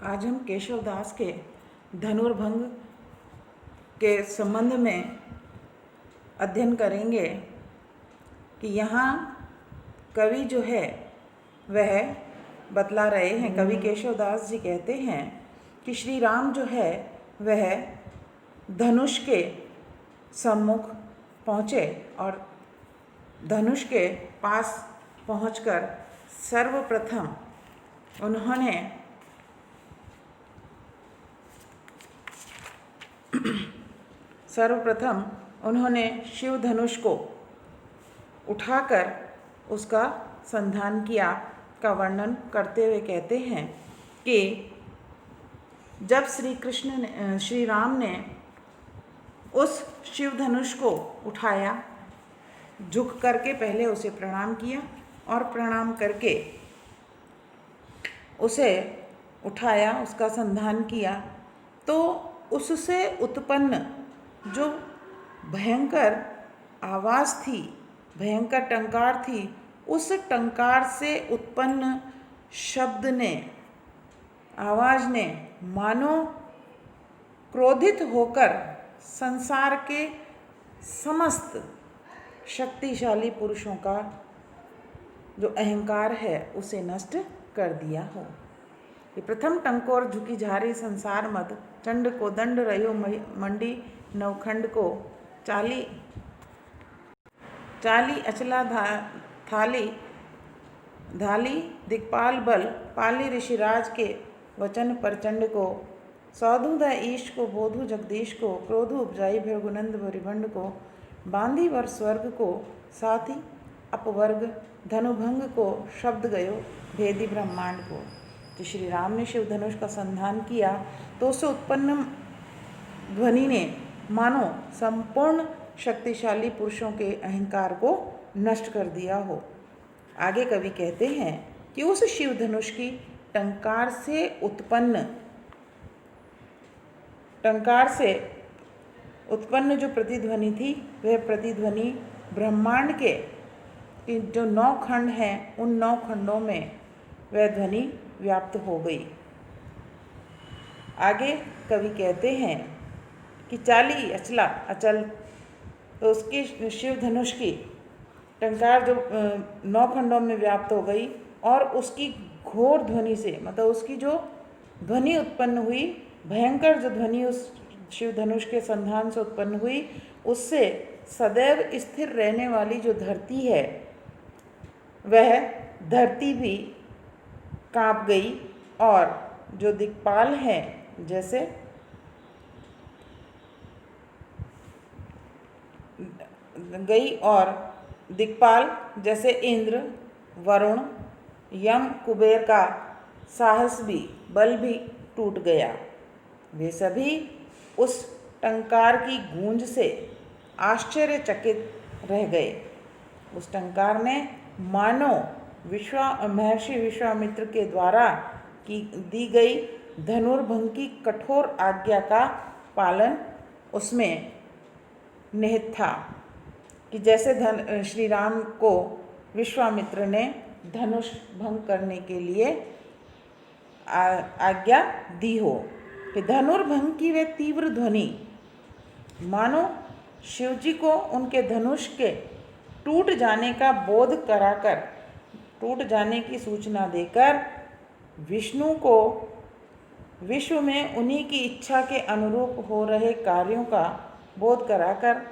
आज हम केशव दास के धनुर्भंग के संबंध में अध्ययन करेंगे कि यहाँ कवि जो है वह बतला रहे हैं। कवि केशव दास जी कहते हैं कि श्री राम जो है वह धनुष के सम्मुख पहुँचे और धनुष के पास पहुंचकर सर्वप्रथम उन्होंने शिव धनुष को उठाकर उसका संधान किया का वर्णन करते हुए कहते हैं कि जब श्री राम ने उस शिव धनुष को उठाया, झुक करके पहले उसे प्रणाम किया और प्रणाम करके उसे उठाया, उसका संधान किया, तो उससे उत्पन्न जो भयंकर आवाज़ थी, भयंकर टंकार थी, उस टंकार से उत्पन्न शब्द ने, आवाज़ ने मानो क्रोधित होकर संसार के समस्त शक्तिशाली पुरुषों का जो अहंकार है उसे नष्ट कर दिया हो। ये प्रथम टंकोर झुकी झारी संसार मद, चंड को दंड रहो मंडी नवखंड को, चाली अचला धाली दिक्पाल बल, पाली ऋषिराज के वचन प्रचंड को, सौधु द ईश को, बोधु जगदीश को, क्रोधु उपजाई भृगुनंद भरिभंड को, बांधी वर स्वर्ग को, साथी अपवर्ग धनुभंग को, शब्द गयो भेदी ब्रह्मांड को। तो श्री राम ने शिव धनुष का संधान किया तो उससे उत्पन्न ध्वनि ने मानो संपूर्ण शक्तिशाली पुरुषों के अहंकार को नष्ट कर दिया हो। आगे कवि कहते हैं कि उस शिव धनुष की टंकार से उत्पन्न जो प्रतिध्वनि थी, वह प्रतिध्वनि ब्रह्मांड के जो 9 खंड हैं, उन 9 खंडों में वह ध्वनि व्याप्त हो गई। आगे कवि कहते हैं कि चाली अचल, तो उसकी शिव धनुष की टंकार जो 9 खंडों में व्याप्त हो गई और उसकी घोर ध्वनि से, मतलब उसकी जो ध्वनि उत्पन्न हुई, भयंकर जो ध्वनि उस शिव धनुष के संधान से उत्पन्न हुई, उससे सदैव स्थिर रहने वाली जो धरती है, वह धरती भी कांप गई और जो दिक्पाल हैं, जैसे गई और दिक्पाल जैसे इंद्र, वरुण, यम, कुबेर का साहस भी, बल भी टूट गया। वे सभी उस टंकार की गूंज से आश्चर्यचकित रह गए। उस टंकार ने मानो महर्षि विश्वामित्र के द्वारा दी गई धनुर्भंग की कठोर आज्ञा का पालन उसमें निहित था, कि जैसे श्री राम को विश्वामित्र ने धनुष भंग करने के लिए आज्ञा दी हो, कि धनुर्भंग की वे तीव्र ध्वनि मानो शिवजी को उनके धनुष के टूट जाने का बोध कराकर, टूट जाने की सूचना देकर, विष्णु को विश्व में उन्हीं की इच्छा के अनुरूप हो रहे कार्यों का बोध कराकर,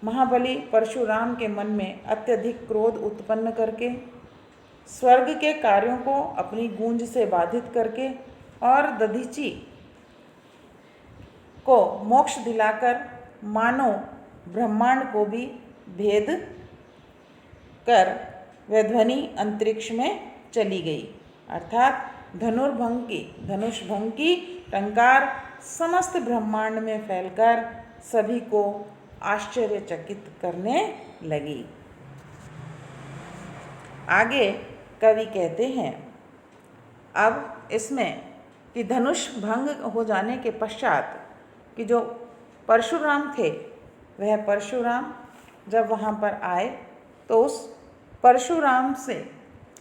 महाबली परशुराम के मन में अत्यधिक क्रोध उत्पन्न करके, स्वर्ग के कार्यों को अपनी गूंज से बाधित करके और दधीचि को मोक्ष दिलाकर मानो ब्रह्मांड को भी भेद कर वह ध्वनि अंतरिक्ष में चली गई। अर्थात धनुष भंग की टंकार समस्त ब्रह्मांड में फैलकर सभी को आश्चर्यचकित करने लगी। आगे कवि कहते हैं अब इसमें कि धनुष भंग हो जाने के पश्चात कि जो परशुराम थे, वह परशुराम जब वहाँ पर आए तो उस परशुराम से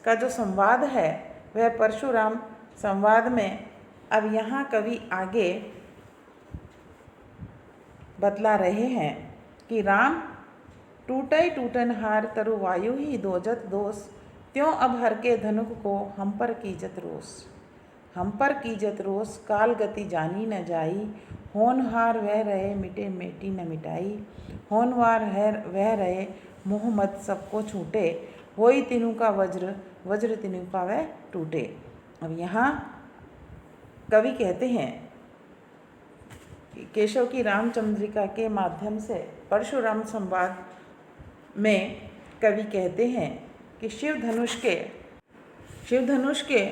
का जो संवाद है, वह परशुराम संवाद में अब यहाँ कवि आगे बतला रहे हैं कि राम टूटै टूटनहार तरु वायु ही दोजत दोष, त्यों अब हर के धनुक को हम पर कीजत रोष। हम पर कीजत रोष काल गति जानी न जाई, होनहार वह रहे मिटे मेटी न मिटाई। होनवार है वह रहे मोह मत सबको छूटे, होई तिनु का वज्र वज्र तिनु का वह टूटे। अब यहाँ कवि कहते हैं कि केशव की रामचंद्रिका के माध्यम से परशुराम संवाद में कवि कहते हैं कि शिव धनुष के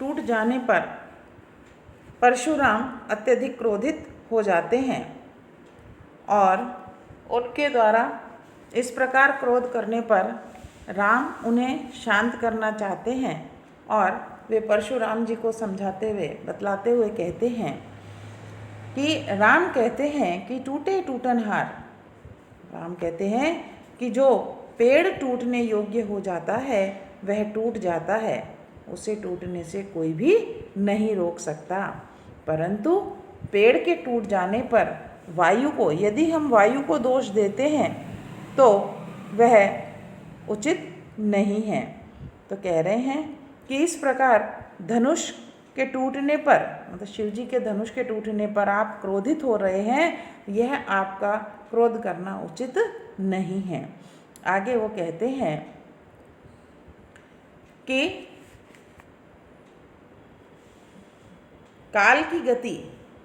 टूट जाने पर परशुराम अत्यधिक क्रोधित हो जाते हैं और उनके द्वारा इस प्रकार क्रोध करने पर राम उन्हें शांत करना चाहते हैं और वे परशुराम जी को समझाते हुए बतलाते हुए कहते हैं कि राम कहते हैं कि टूटे टूटनहार। राम कहते हैं कि जो पेड़ टूटने योग्य हो जाता है वह टूट जाता है, उसे टूटने से कोई भी नहीं रोक सकता। परंतु पेड़ के टूट जाने पर वायु को, यदि हम वायु को दोष देते हैं तो वह उचित नहीं है। तो कह रहे हैं कि इस प्रकार धनुष के टूटने पर, मतलब शिव जी के धनुष के टूटने पर आप क्रोधित हो रहे हैं, यह आपका क्रोध करना उचित नहीं है। आगे वो कहते हैं कि काल की गति,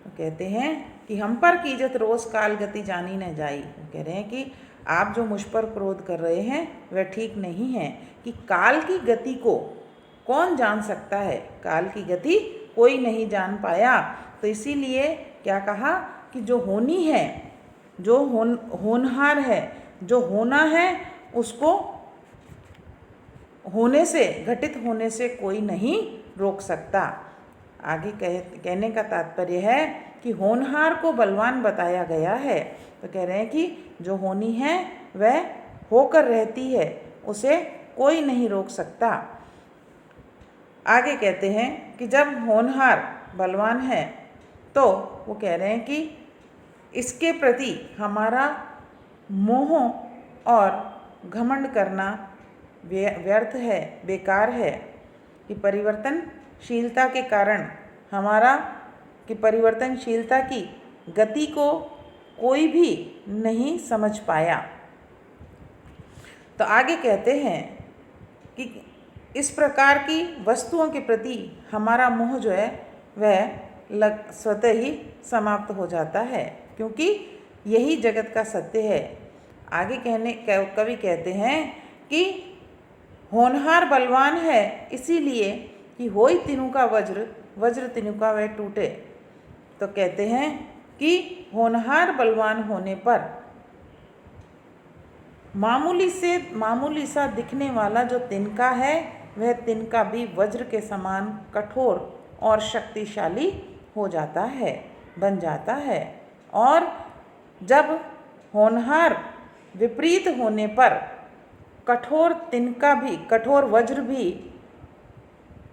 वो कहते हैं कि हम पर कीजत रोष काल गति जानी न जाई। वो कह रहे हैं कि आप जो मुझ पर क्रोध कर रहे हैं वह ठीक नहीं है, कि काल की गति को कौन जान सकता है, काल की गति कोई नहीं जान पाया। तो इसीलिए क्या कहा कि जो होनी है, जो होनहार है, जो होना है, उसको होने से, घटित होने से कोई नहीं रोक सकता। आगे कहने का तात्पर्य है कि होनहार को बलवान बताया गया है। तो कह रहे हैं कि जो होनी है वह होकर रहती है, उसे कोई नहीं रोक सकता। आगे कहते हैं कि जब होनहार बलवान है तो वो कह रहे हैं कि इसके प्रति हमारा मोह और घमंड करना व्यर्थ है, बेकार है, कि परिवर्तनशीलता के कारण परिवर्तनशीलता की गति को कोई भी नहीं समझ पाया। तो आगे कहते हैं कि इस प्रकार की वस्तुओं के प्रति हमारा मोह जो है वह स्वतः ही समाप्त हो जाता है, क्योंकि यही जगत का सत्य है। आगे कवि कहते हैं कि होनहार बलवान है इसीलिए कि होई तिनु का वज्र वज्र तिनु का वह टूटे। तो कहते हैं कि होनहार बलवान होने पर मामूली सा दिखने वाला जो तिनका है वह तिनका भी वज्र के समान कठोर और शक्तिशाली हो जाता है, बन जाता है। और जब होनहार विपरीत होने पर कठोर तिनका भी, कठोर वज्र भी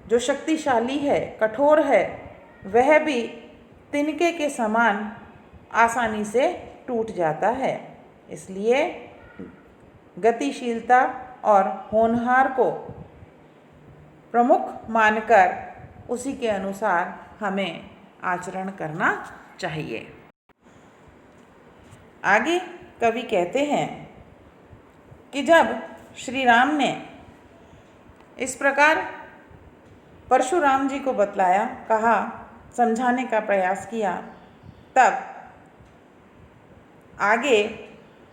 जो शक्तिशाली है, कठोर है, वह भी तिनके के समान आसानी से टूट जाता है। इसलिए गतिशीलता और होनहार को प्रमुख मानकर उसी के अनुसार हमें आचरण करना चाहिए। आगे कवि कहते हैं कि जब श्री राम ने इस प्रकार परशुराम जी को बतलाया, कहा, समझाने का प्रयास किया, तब आगे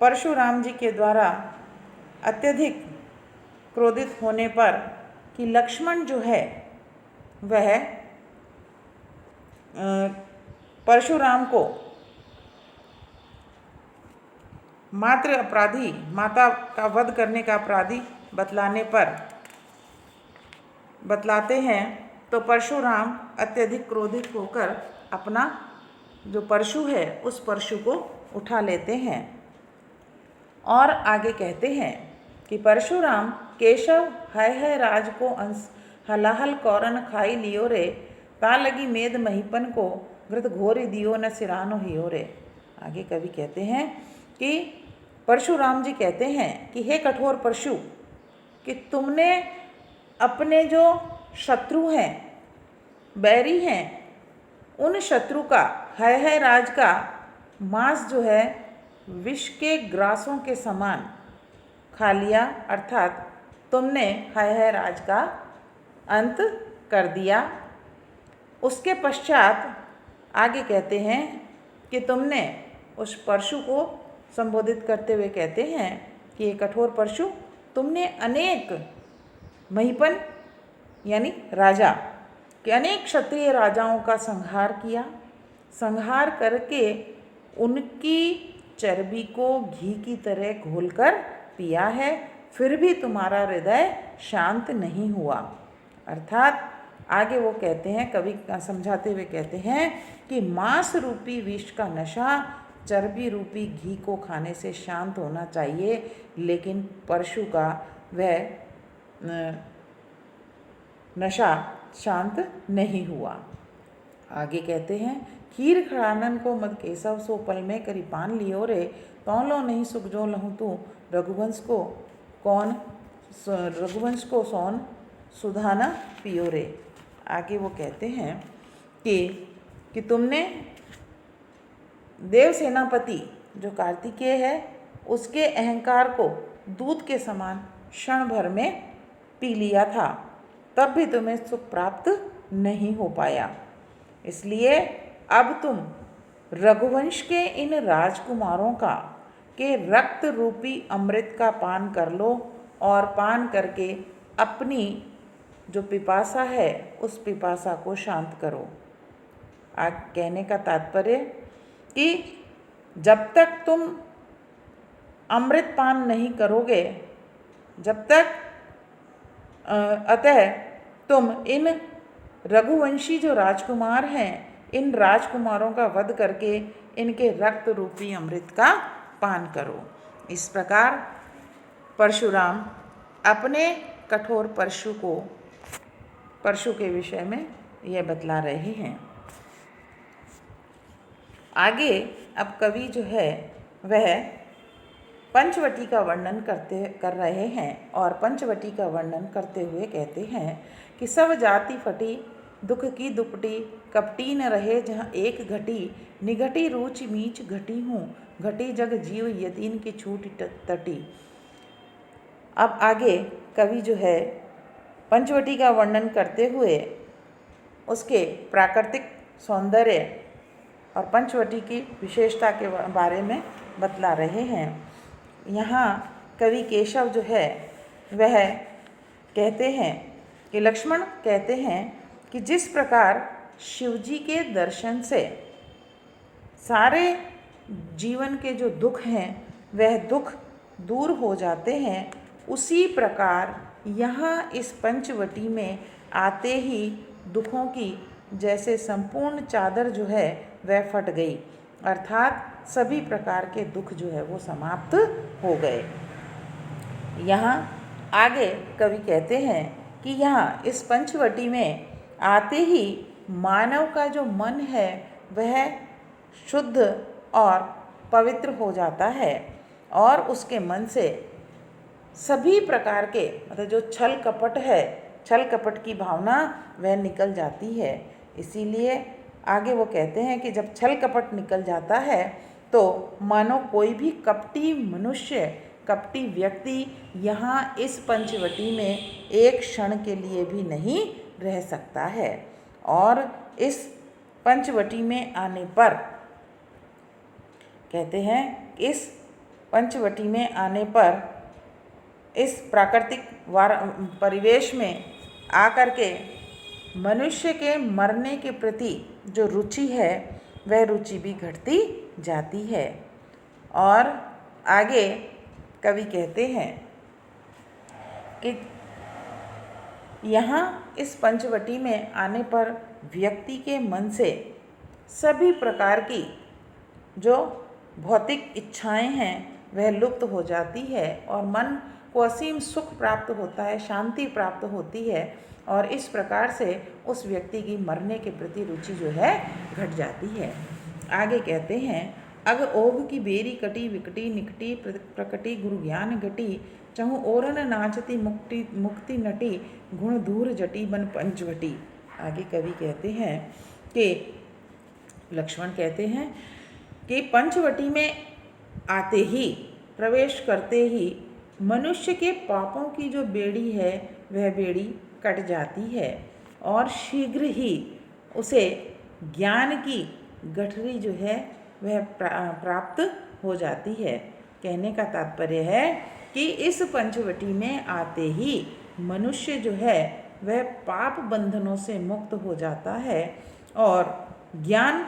परशुराम जी के द्वारा अत्यधिक क्रोधित होने पर कि लक्ष्मण जो है वह परशुराम को माता का वध करने का अपराधी बतलाते हैं, तो परशुराम अत्यधिक क्रोधित होकर अपना जो परशु है उस परशु को उठा लेते हैं और आगे कहते हैं कि परशुराम केशव है राज को अंश, हलाहल कौरन खाई लियो रे, ता लगी मेद महीपन को घृत घोरी दियो न सिरानो हियो रे। आगे कवि कहते हैं कि परशुराम जी कहते हैं कि हे कठोर परशु, कि तुमने अपने जो शत्रु हैं, बैरी हैं, उन शत्रु का है राज का मांस जो है विष के ग्रासों के समान खा लिया, अर्थात तुमने है राज का अंत कर दिया। उसके पश्चात आगे कहते हैं कि तुमने उस परशु को संबोधित करते हुए कहते हैं कि ये कठोर परशु, तुमने अनेक महीपन यानी राजा कि अनेक क्षत्रिय राजाओं का संहार किया, संहार करके उनकी चर्बी को घी की तरह घोलकर पिया है, फिर भी तुम्हारा हृदय शांत नहीं हुआ। अर्थात आगे वो कहते हैं, कवि समझाते हुए कहते हैं कि मांस रूपी विष का नशा चर्बी रूपी घी को खाने से शांत होना चाहिए, लेकिन परशु का वह नशा शांत नहीं हुआ। आगे कहते हैं, खीर खड़ानन को मद केशव सो पल में करी पान लियो रे, तौलो नहीं सुख जो लहूँ तू रघुवंश को सोन सुधाना पियो रे। आगे वो कहते हैं कि तुमने देव सेनापति जो कार्तिकेय है उसके अहंकार को दूध के समान क्षण भर में पी लिया था, तब भी तुम्हें सुख प्राप्त नहीं हो पाया। इसलिए अब तुम रघुवंश के इन राजकुमारों का के रक्त रूपी अमृत का पान कर लो और पान करके अपनी जो पिपासा है उस पिपासा को शांत करो। कहने का तात्पर्य कि जब तक तुम अमृत पान नहीं करोगे, जब तक अतः तुम इन रघुवंशी जो राजकुमार हैं, इन राजकुमारों का वध करके इनके रक्त रूपी अमृत का पान करो। इस प्रकार परशुराम अपने कठोर परशु के विषय में यह बतला रहे हैं। आगे अब कवि जो है वह पंचवटी का वर्णन कर रहे हैं और पंचवटी का वर्णन करते हुए कहते हैं कि सब जाति फटी दुख की दुपटी, कपटी न रहे जहाँ एक घटी, निघटी रूच मीच घटी हूँ, घटी जग जीव यतीन की छूट तटी। अब आगे कवि जो है पंचवटी का वर्णन करते हुए उसके प्राकृतिक सौंदर्य और पंचवटी की विशेषता के बारे में बतला रहे हैं। यहाँ कवि केशव जो है वह कहते हैं कि लक्ष्मण कहते हैं कि जिस प्रकार शिवजी के दर्शन से सारे जीवन के जो दुख हैं वह दुख दूर हो जाते हैं, उसी प्रकार यहाँ इस पंचवटी में आते ही दुखों की जैसे संपूर्ण चादर जो है वह फट गई, अर्थात सभी प्रकार के दुख जो है वो समाप्त हो गए। यहाँ आगे कवि कहते हैं कि यहाँ इस पंचवटी में आते ही मानव का जो मन है वह शुद्ध और पवित्र हो जाता है और उसके मन से सभी प्रकार के मतलब जो छल कपट है, छल कपट की भावना वह निकल जाती है। इसीलिए आगे वो कहते हैं कि जब छल कपट निकल जाता है तो मानो कोई भी कपटी मनुष्य, कपटी व्यक्ति यहाँ इस पंचवटी में एक क्षण के लिए भी नहीं रह सकता है। और इस पंचवटी में आने पर कहते हैं, इस पंचवटी में आने पर इस प्राकृतिक परिवेश में आकर के मनुष्य के मरने के प्रति जो रुचि है वह रुचि भी घटती जाती है। और आगे कवि कहते हैं कि यहाँ इस पंचवटी में आने पर व्यक्ति के मन से सभी प्रकार की जो भौतिक इच्छाएं हैं वह लुप्त हो जाती है और मन को असीम सुख प्राप्त होता है, शांति प्राप्त होती है और इस प्रकार से उस व्यक्ति की मरने के प्रति रुचि जो है घट जाती है। आगे कहते हैं, अग ओघ की बेरी कटी विकटी निकटी प्रकटी गुरु ज्ञान घटी चहु ओरन नाचती मुक्ति मुक्ति नटी गुण दूर जटी बन पंचवटी। आगे कवि कहते हैं कि लक्ष्मण कहते हैं कि पंचवटी में आते ही, प्रवेश करते ही मनुष्य के पापों की जो बेड़ी है वह बेड़ी कट जाती है और शीघ्र ही उसे ज्ञान की गठरी जो है वह प्राप्त हो जाती है। कहने का तात्पर्य है कि इस पंचवटी में आते ही मनुष्य जो है वह पाप बंधनों से मुक्त हो जाता है और ज्ञान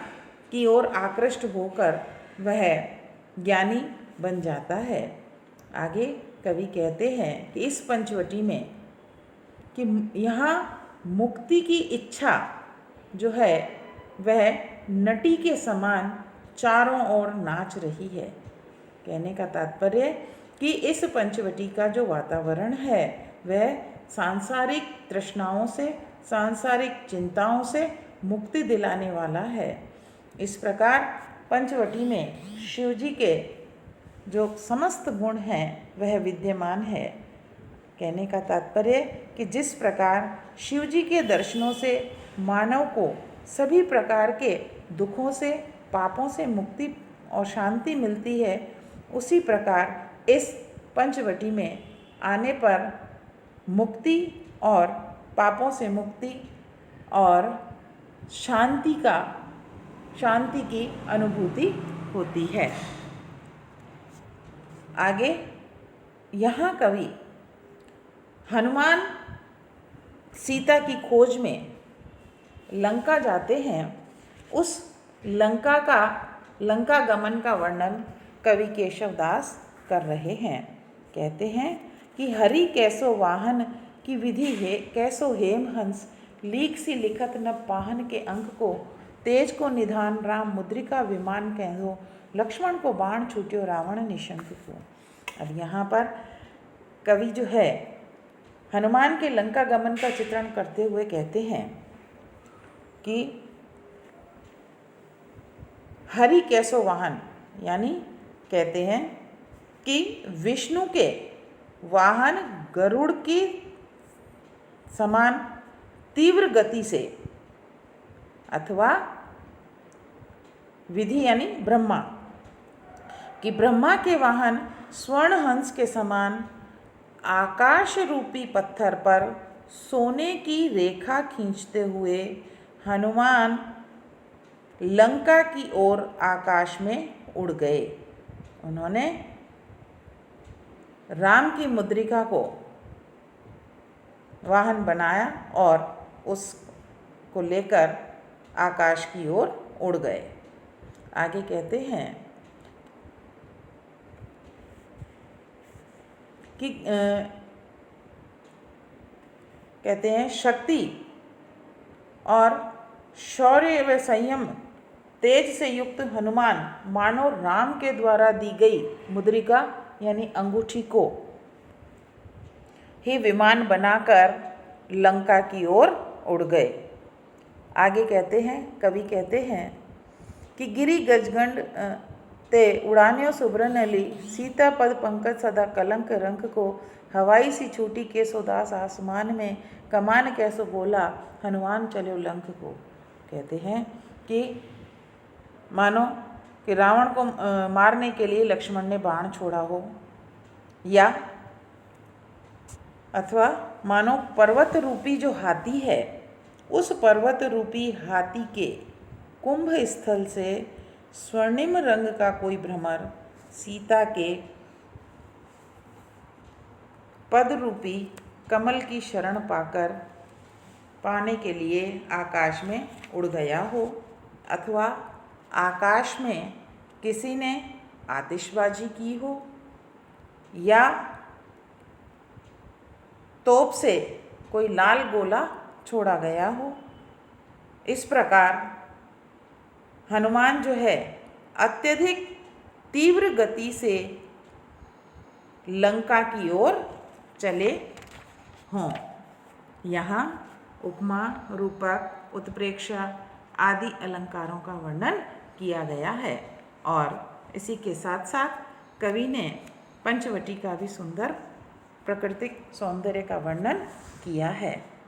की ओर आकृष्ट होकर वह ज्ञानी बन जाता है। आगे कवि कहते हैं कि इस पंचवटी में कि यहाँ मुक्ति की इच्छा जो है वह नटी के समान चारों ओर नाच रही है। कहने का तात्पर्य कि इस पंचवटी का जो वातावरण है वह सांसारिक तृष्णाओं से, सांसारिक चिंताओं से मुक्ति दिलाने वाला है। इस प्रकार पंचवटी में शिव जी के जो समस्त गुण हैं वह विद्यमान है। कहने का तात्पर्य कि जिस प्रकार शिव जी के दर्शनों से मानव को सभी प्रकार के दुखों से, पापों से मुक्ति और शांति मिलती है, उसी प्रकार इस पंचवटी में आने पर मुक्ति और पापों से मुक्ति और शांति की अनुभूति होती है। आगे यहाँ कवि हनुमान सीता की खोज में लंका जाते हैं, उस लंका गमन का वर्णन कवि केशवदास कर रहे हैं। कहते हैं कि हरि कैसो वाहन की विधि है, कैसो हेम हंस लीक सी लिखत न पाहन के अंक को तेज को निधान राम मुद्रिका विमान कहो लक्ष्मण को बाण छूट्यो रावण निशंक को। अब यहाँ पर कवि जो है हनुमान के लंका गमन का चित्रण करते हुए कहते हैं कि हरि कैसो वाहन, यानी कहते हैं कि विष्णु के वाहन गरुड़ की समान तीव्र गति से, अथवा विधि यानी ब्रह्मा कि ब्रह्मा के वाहन स्वर्ण हंस के समान आकाश रूपी पत्थर पर सोने की रेखा खींचते हुए हनुमान लंका की ओर आकाश में उड़ गए। उन्होंने राम की मुद्रिका को वाहन बनाया और उसको लेकर आकाश की ओर उड़ गए। आगे कहते हैं कि कहते हैं शक्ति और शौर्य व संयम तेज से युक्त हनुमान मानो राम के द्वारा दी गई मुद्रिका यानी अंगूठी को ही विमान बनाकर लंका की ओर उड़ गए। आगे कहते हैं, कवि कहते हैं कि गिरी गजगंड ते उड़ान्यो सुब्रन ली सीता पद पंकज सदा कलंक रंक को हवाई सी छूटी के सोदास आसमान में कमान कैसो बोला हनुमान चलो लंक को। कहते हैं कि मानो कि रावण को मारने के लिए लक्ष्मण ने बाण छोड़ा हो, या अथवा मानो पर्वत रूपी जो हाथी है उस पर्वत रूपी हाथी के कुंभ स्थल से स्वर्णिम रंग का कोई भ्रमर सीता के पद रूपी कमल की शरण पाने के लिए आकाश में उड़ गया हो, अथवा आकाश में किसी ने आतिशबाजी की हो, या तोप से कोई लाल गोला छोड़ा गया हो। इस प्रकार हनुमान जो है अत्यधिक तीव्र गति से लंका की ओर चले हों। यहाँ उपमा, रूपक, उत्प्रेक्षा आदि अलंकारों का वर्णन किया गया है और इसी के साथ साथ कवि ने पंचवटी का भी सुंदर प्राकृतिक सौंदर्य का वर्णन किया है।